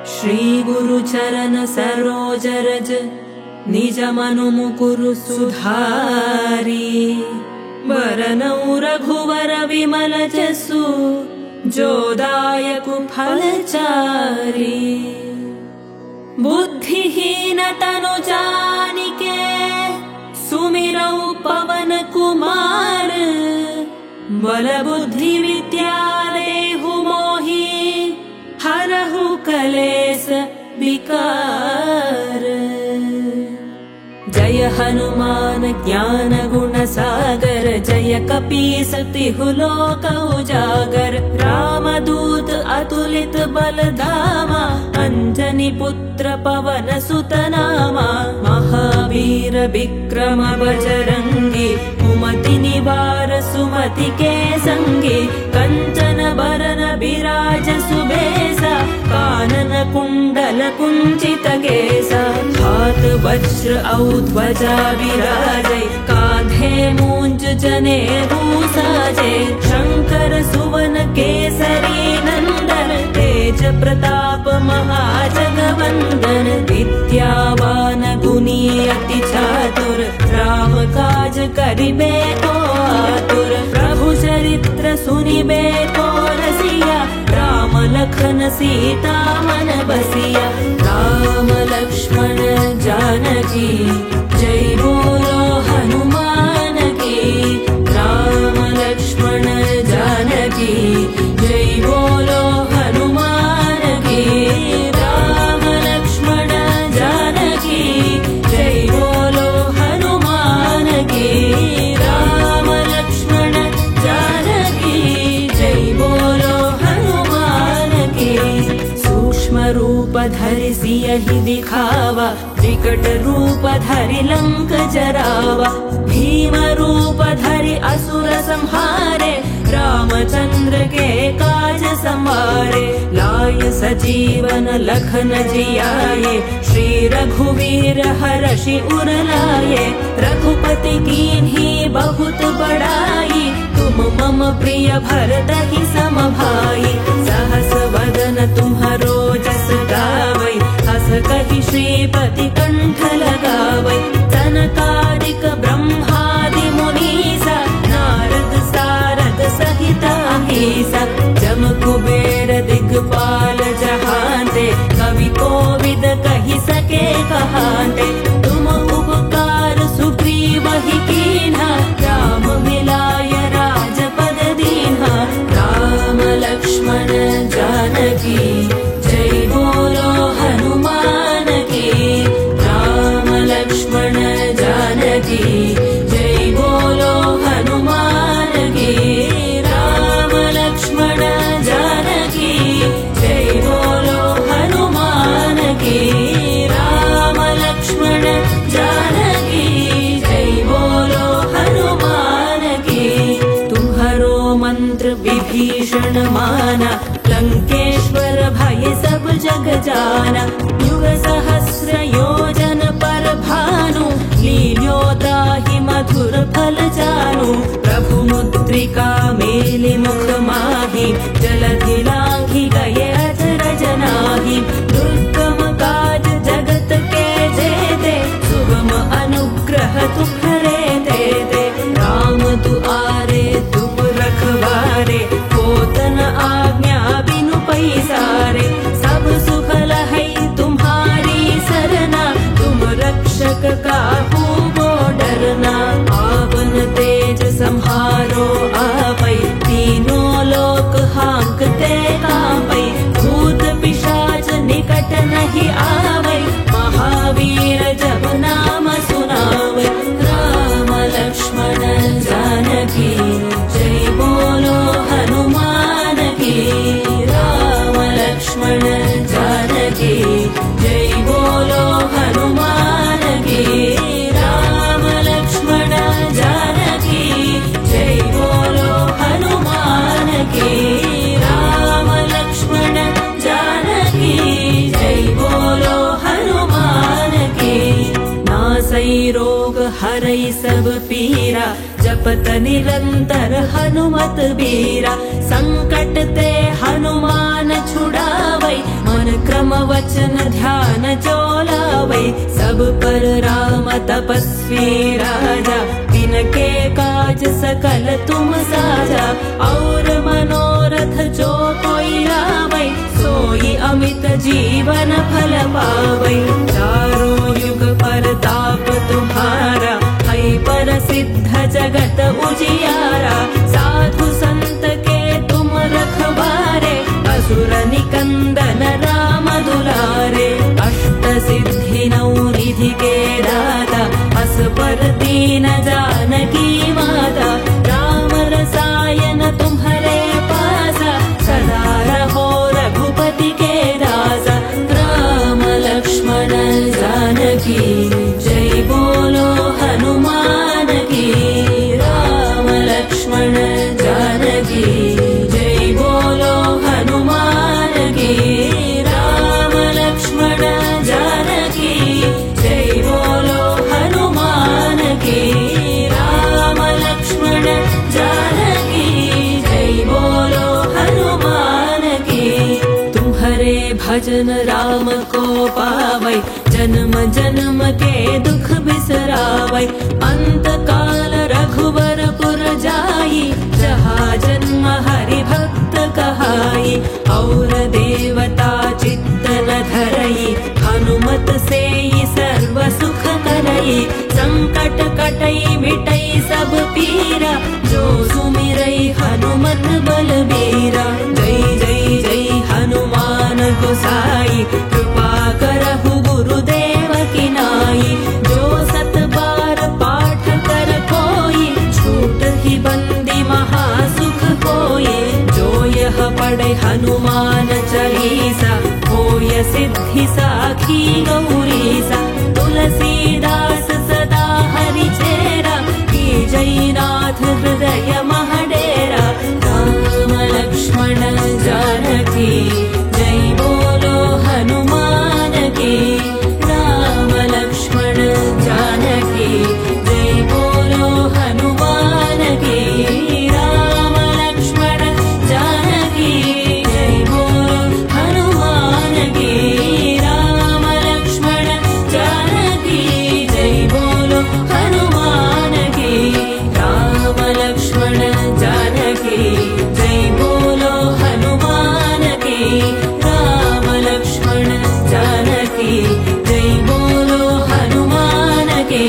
श्री गुरु चरण सरोज रज निज मनु मुकुरु सुधारी वरनौ रघुवर विमल जसु जोदायक फलचारी बुद्धिहीन तनु जानिके सुमिरौ पवन कुमार बल बुद्धि विद्या देहु मोहि हरहु कलेस विकार। जय हनुमान ज्ञान गुण सागर जय कपीस तिहु लोक उजागर रामदूत अतुलित बल धामा अंजनी पुत्र पवन सुत नामा महावीर विक्रम बजरंगी कुमति निवार सुमति के संगी कंचन बरन विराज सुबेसा कानन कुंडल कुंचित केसा हाथ वज्र ध्वजा विराजै कांधे मूंज जनेऊ साजे शंकर सुवन केसरी नंदन तेज प्रताप महाजगवंदन विद्यावान गुणी अति चातुर राम काज करिबे को आतुर प्रभु चरित्र सुनिबे को रसिया राम लखन सीता मन बसिया। राम लक्ष्मण जानकी जय बोलो हनुमान की राम लक्ष्मण जानकी जय बोलो हनुमान की राम लक्ष्मण जानकी जय बोलो हनुमान की राम लक्ष्मण जानकी जय बोलो हनुमान की। सूक्ष्म रूप धरि सियहि दिखावा विकट रूप धरि लंक जरावा भीम रूप धरि असुर संहारे रामचंद्र के काज संवारे लाय सजीवन लखन जियाए श्री रघुवीर हरषि उर लाए रघुपति कीन्ही बहुत बड़ाई तुम मम प्रिय भरतहि सम भाई सहस वदन तुम्हरो जस गावै हस कहि श्रीपति कंठ लगावै सनकादिक ब्रह्मादि मुनीसा नारद सारद सहित अहीसा जम कुबेर दिग्पाल जहांते कवि कोविद कहि सके कहांते तुम उपकार सुग्रीवहि कीन्हा राम मिलाय राजपद दीन्हा। राम लक्ष्मण जानकी जय बोलो हनुमान की राम लक्ष्मण जानकी जय बोलो हनुमान की राम लक्ष्मण जानकी जय बोलो हनुमान की राम लक्ष्मण जानकी जय बोलो हनुमान की। तुम्हारो मंत्र विभीषण माना लंकेश्वर भय सब जग जाना युग सहस्र योजन पर भानु लील्योताहि मधुर फल जानू प्रभु मुद्रिका मेलि मुख माहि जलधि लांघि गए अजर जनाहि दुर्गम काज जगत के जेते सुगम अनुग्रह तुम्हरे देते राम दुआरे तुम रखवारे होतन आज्ञा बिनु पैसारे सब सुख लहै तुम्हारी सरना तुम रक्षक काहू को डरना पावन तेज सम्हारो आपै तीनों लोक हांकते कांपै भूत पिशाच निकट नहीं आवै महावीर जब नाम सुनावै। राम लक्ष्मण जानकी जय बोलो हनुमान की राम लक्ष्मण जानकी जय बोलो हनुमान की राम लक्ष्मण जानकी जय बोलो हनुमान की राम लक्ष्मण जानकी जय बोलो हनुमान की। नासै रोग हरै सब पीरा जपत निरंतर हनुमत बीरा संकट ते हनुमान छुड़ावै मन क्रम वचन ध्यान चोला वै सब पर राम तपस्वी राजा तिनके काज सकल तुम साजा और मनोरथ जो कोई लावै सोई अमित जीवन फल पावै चारों युग परताप तुम्हारा है प्रसिद्ध जगत उजियारा साधु संत के तुम रखवारे असुर निकंदन राम दुलारे अष्ट सिद्धि नौ निधि के दाता असपर दीन जानकी माता राम रसायन तुम्हारे पासा सदा रहो रघुपति के दासा राम लक्ष्मण जानकी जय बोलो हनुमान की राम लक्ष्मण जानकी जय बोलो हनुमान की राम लक्ष्मण जानकी जय बोलो हनुमान की राम लक्ष्मण जानकी जय बोलो हनुमान की तुम्हारे भजन राम को पावै जन्म जन्म के दुख बिसरावै अंत काल रघुवर पुर जाई जहाँ जन्म हरि भक्त कहाई और देवता चित्त न धरई हनुमत से सर्व सुख करई संकट कटई मिटई सब पीरा जो सुमिरई हनुमत बलबीरा जय जय जय हनुमान गोसाई कृपा करहु गुरुदेव की नाई जो सत बार पाठ कर कोई छूट ही बंदी महासुख होए जो यह पढ़े हनुमान चालीसा होय सिद्धि साखी गौरीसा तुलसीदास सदा हरि चेरा की जयनाथ हृदय महडेरा राम लक्ष्मण जानकी जय बोलो हनुमान की राम लक्ष्मण जानकी जय बोलो हनुमान की राम लक्ष्मण जानकी जय बोलो हनुमान की राम लक्ष्मण जानकी जय बोलो हनुमान की राम लक्ष्मण जानकी जय बोलो हनुमान की राम लक्ष्मण जानकी जय बोलो हनुमान की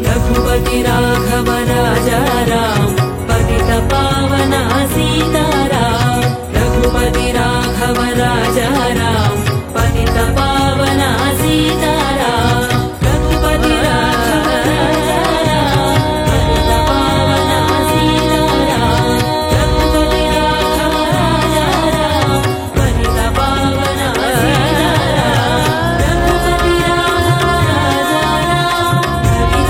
रघुपति राघव राजा राम पतित पावना सीताराम रघुपति राघव राजा राम पतित पावना सीताराम रघुपति राघव राजा राम पतित पावना सीताराम रघुपति राघव राजा राम पतित पावना सीताराम रघुपति राघव राजा राम पतित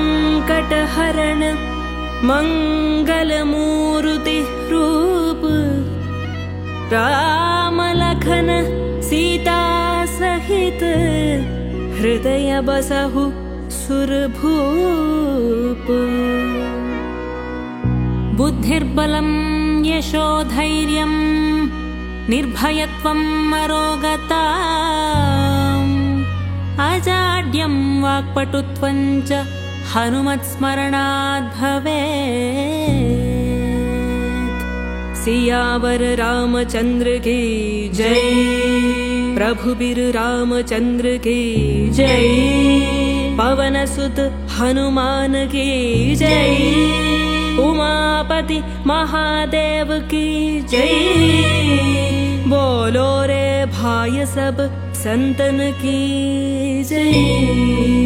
संकटहरण मंगलमूर्ति रूप राम लखन सीता सहित हृदय बसहु सुरभूप बुद्धिर्बलं यशोधैर्यं निर्भयत्वं अरोगता अजाड्यं वाक्पटुत्वं च हनुमत्स्मरणात् भवेत्। सियावर रामचंद्र की जय, प्रभुबीर रामचंद्र की जय, पवन सुत हनुमान की जय, उमापति महादेव की जय। बोलो रे भाई सब संतन की जय।